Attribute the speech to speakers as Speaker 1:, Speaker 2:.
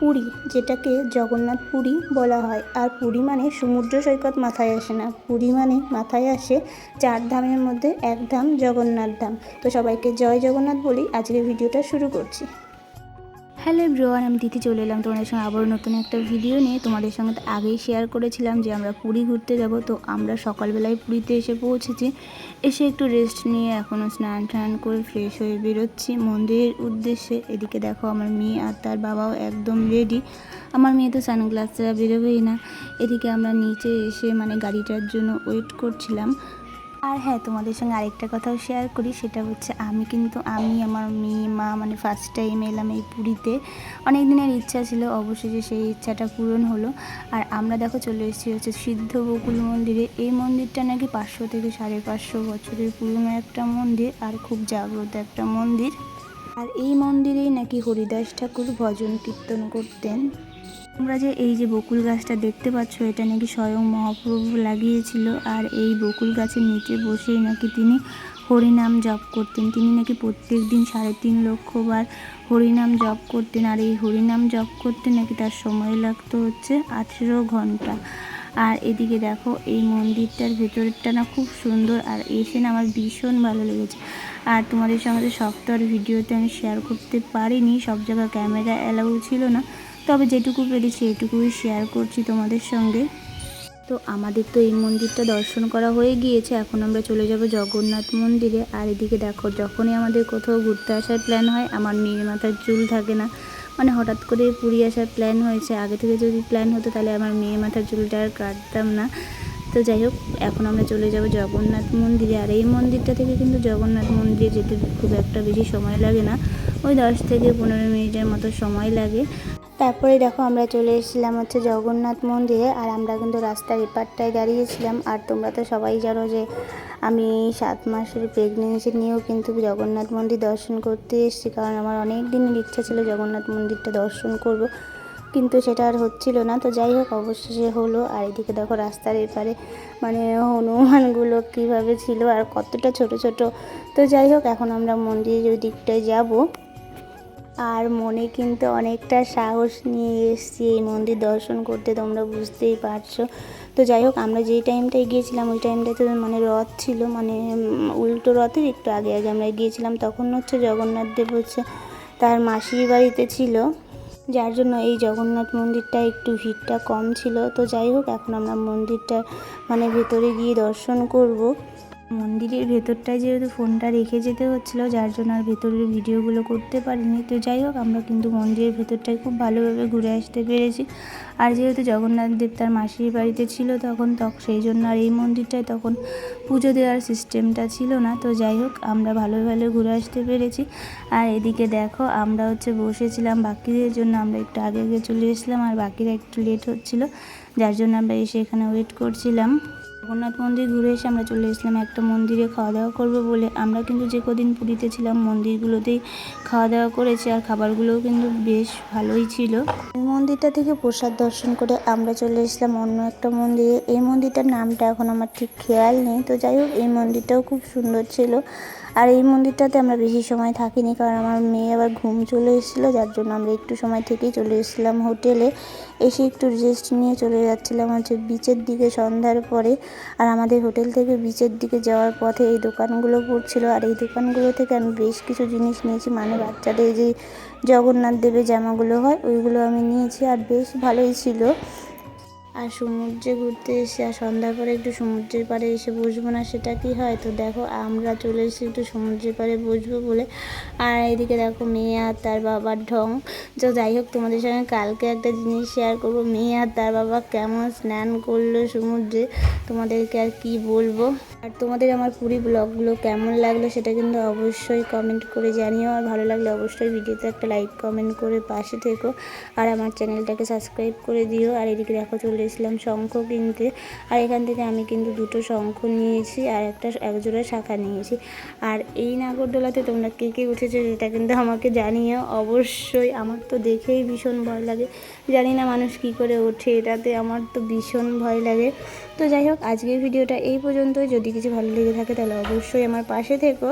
Speaker 1: পুরী, যেটাকে জগন্নাথ পুরী বলা হয়। আর পুরী মানে সমুদ্র সৈকত মাথায় আসে না, পুরী মানে মাথায় আসে 4 ধামের মধ্যে এক ধাম জগন্নাথ ধাম। তো সবাইকে জয় জগন্নাথ বলি আজকের ভিডিওটা শুরু করছি। হ্যালো এভরিওয়ান, আমি তিথি চলে এলাম তোমাদের সঙ্গে আবারও নতুন একটা ভিডিও নিয়ে। তোমাদের সঙ্গে তো আগেই শেয়ার করেছিলাম যে আমরা পুরী ঘুরতে যাব। তো আমরা সকালবেলায় পুরীতে এসে পৌঁছেছি। এসে একটু রেস্ট নিয়ে এখনও স্নান করে ফ্রেশ হয়ে বেরোচ্ছি মন্দিরের উদ্দেশ্যে। এদিকে দেখো আমার মেয়ে আর তার বাবাও একদম রেডি। আমার মেয়ে তো সানগ্লাস ছাড়া বেরোবেই না। এদিকে আমরা নিচে এসে গাড়িটার জন্য ওয়েট করছিলাম। আর হ্যাঁ, তোমাদের সঙ্গে আরেকটা কথাও শেয়ার করি, সেটা হচ্ছে আমি আমার মেয়ে মা ফার্স্ট টাইম এলাম এই পুরীতে। অনেক দিনের ইচ্ছা ছিল, অবশেষে সেই ইচ্ছাটা পূরণ হলো। আর আমরা দেখো চলে এসেছি হচ্ছে সিদ্ধ বকুল মন্দিরে। এই মন্দিরটা নাকি 500 থেকে 550 বছরের পুরনো একটা মন্দির, আর খুব জাগ্রত একটা মন্দির। আর এই মন্দিরেই নাকি হরিদাস ঠাকুর ভজন কীর্তন করতেন। তোমরা যে এই যে বকুল গাছটা দেখতে পাচ্ছ, এটা নাকি স্বয়ং মহাপ্রভু লাগিয়েছিল। আর এই বকুল গাছের নিচে বসেই নাকি তিনি হরিনাম জপ করতেন। তিনি নাকি প্রত্যেক দিন 3.5 লক্ষ বার হরিনাম জপ করতেন। আর এই হরিনাম জপ করতে নাকি তার সময় লাগতো হচ্ছে 18 ঘন্টা। আর এদিকে দেখো এই মন্দিরটার ভেতরটা না খুব সুন্দর, আর এসে না আমার ভীষণ ভালো লেগেছে। আর তোমাদের সঙ্গে সব তো আর ভিডিওতে আমি শেয়ার করতে পারিনি, সব জায়গায় ক্যামেরা অ্যালাউ ছিল না, তবে যেটুকু পেরেছি এটুকুই শেয়ার করছি তোমাদের সঙ্গে। তো আমাদের তো এই মন্দিরটা দর্শন করা হয়ে গিয়েছে, এখন আমরা চলে যাব জগন্নাথ মন্দিরে। আর এদিকে দেখো, যখনই আমাদের কোথাও ঘুরতে আসার প্ল্যান হয় আমার মেয়ের মাথার চুল থাকে না। হঠাৎ করে পুরী আসার প্ল্যান হয়েছে, আগে থেকে যদি প্ল্যান হতো তাহলে আমার মেয়ের মাথার চুলটা আর কাটতাম না। তো যাই হোক, এখন আমরা চলে যাব জগন্নাথ মন্দিরে। আর এই মন্দিরটা থেকে কিন্তু জগন্নাথ মন্দিরে যেতে খুব একটা বেশি সময় লাগে না, ওই 10 থেকে 15 মিনিটের মতো সময় লাগে। তারপরে দেখো আমরা চলে এসেছিলাম হচ্ছে জগন্নাথ মন্দিরে। আর আমরা কিন্তু রাস্তার এপারটায় দাঁড়িয়েছিলাম। আর তোমরা তো সবাই জানো যে আমি 7 মাসের প্রেগনেন্সি নিয়েও কিন্তু জগন্নাথ মন্দির দর্শন করতে এসেছি, কারণ আমার অনেক দিনের ইচ্ছা ছিল জগন্নাথ মন্দিরটা দর্শন করব, কিন্তু সেটা আর হচ্ছিল না। তো যাই হোক, অবশেষে হলো। আর এদিকে দেখো রাস্তার এপারে হনুমানগুলো কীভাবে ছিল আর কতটা ছোট ছোট। তো যাই হোক, এখন আমরা মন্দিরের ওই দিকটায় যাব। আর মনে কিন্তু অনেকটা সাহস নিয়ে এসেছি এই মন্দির দর্শন করতে, তোমরা বুঝতেই পারছো। তো যাই হোক, আমরা যেই টাইমটায় গিয়েছিলাম ওই টাইমটাতে রথ ছিল, উল্টো রথের একটু আগে আগে আমরা গিয়েছিলাম। তখন হচ্ছে জগন্নাথ দেব হচ্ছে তার মাসির বাড়িতে ছিল, যার জন্য এই জগন্নাথ মন্দিরটা একটু ভিড়টা কম ছিল। তো যাই হোক, এখন আমরা মন্দিরটা ভেতরে গিয়ে দর্শন করব। মন্দিরের ভেতরটায় যেহেতু ফোনটা রেখে যেতে হচ্ছিলো, যার জন্য আর ভেতরের ভিডিওগুলো করতে পারিনি। তো যাই হোক, আমরা কিন্তু মন্দিরের ভেতরটায় খুব ভালোভাবে ঘুরে আসতে পেরেছি। আর যেহেতু জগন্নাথ দেব তার মাসির বাড়িতে ছিল তখন সেই জন্য আর এই মন্দিরটায় তখন পুজো দেওয়ার সিস্টেমটা ছিল না। তো যাই হোক, আমরা ভালো ঘুরে আসতে পেরেছি। আর এদিকে দেখো, আমরা হচ্ছে বসেছিলাম বাকিদের জন্য, আমরা একটু আগে আগে চলে এসেছিলাম, আর বাকিরা একটু লেট হচ্ছিলো, যার জন্য আমরা এসে এখানে ওয়েট করছিলাম। জগন্নাথ মন্দির ঘুরে এসে আমরা চলে এসেছিলাম একটা মন্দিরে খাওয়া দাওয়া করবো বলে। আমরা কিন্তু যে কদিন পুরীতে ছিলাম মন্দিরগুলোতেই খাওয়া দাওয়া করেছি, আর খাবারগুলোও কিন্তু বেশ ভালোই ছিল। এই মন্দিরটা থেকে প্রসাদ দর্শন করে আমরা চলে এসেছিলাম অন্য একটা মন্দিরে। এই মন্দিরটার নামটা এখন আমার ঠিক খেয়াল নেই। তো যাই হোক, এই মন্দিরটাও খুব সুন্দর ছিল। আর এই মন্দিরটাতে আমরা বেশি সময় থাকিনি, কারণ আমার মেয়ে আবার ঘুম চলে এসেছিলো, যার জন্য আমরা একটু সময় থেকেই চলে এসেছিলাম হোটেলে। এসে একটু রেস্ট নিয়ে চলে যাচ্ছিলাম হচ্ছে বিচের দিকে সন্ধ্যার পরে। আর আমাদের হোটেল থেকে বিচের দিকে যাওয়ার পথে এই দোকানগুলো পড়ছিল, আর এই দোকানগুলো থেকে আমি বেশ কিছু জিনিস নিয়েছি, বাচ্চাদের যে জগন্নাথ দেবের জামাগুলো হয় ওইগুলো আমি নিয়েছি, আর বেশ ভালোই ছিল। আর সমুদ্রে ঘুরতে এসে আর সন্ধ্যার পরে একটু সমুদ্রের পাড়ে এসে বসবো না, সেটা কি হয়? তো দেখো, আমরা চলে এসেছি একটু সমুদ্রের পাড়ে বসবো বলে। আর এদিকে দেখো মেয়ে আর তার বাবার ঢং। তো যাই হোক, তোমাদের সঙ্গে কালকে একটা জিনিস শেয়ার করবো, মেয়ে আর তার বাবা কেমন স্নান করলো সমুদ্রে, তোমাদেরকে আর কি বলবো। আর তোমাদের আমার পুরী ব্লগগুলো কেমন লাগলো সেটা কিন্তু অবশ্যই কমেন্ট করে জানিও। আর ভালো লাগলে অবশ্যই ভিডিওতে একটা লাইক কমেন্ট করে পাশে থেকো, আর আমার চ্যানেলটাকে সাবস্ক্রাইব করে দিও। আর এদিকে দেখো চলে এসেছিলাম শঙ্খ কিনতে, আর এখান থেকে আমি কিন্তু 2টো শঙ্খ নিয়েছি আর এক জোড়া শাঁখা নিয়েছি। আর এই নাগরদোলাতে তোমরা কে কে উঠেছো সেটা কিন্তু আমাকে জানিও অবশ্যই। আমার তো দেখেই ভীষণ ভয় লাগে, জানি না মানুষ কি করে ওঠে এটাতে, আমার তো ভীষণ ভয় লাগে। তো যাই হোক, আজকের ভিডিওটা এই পর্যন্তই। যদি কিছু ভালো লেগে থাকে তাহলে অবশ্যই আমার পাশে থেকো।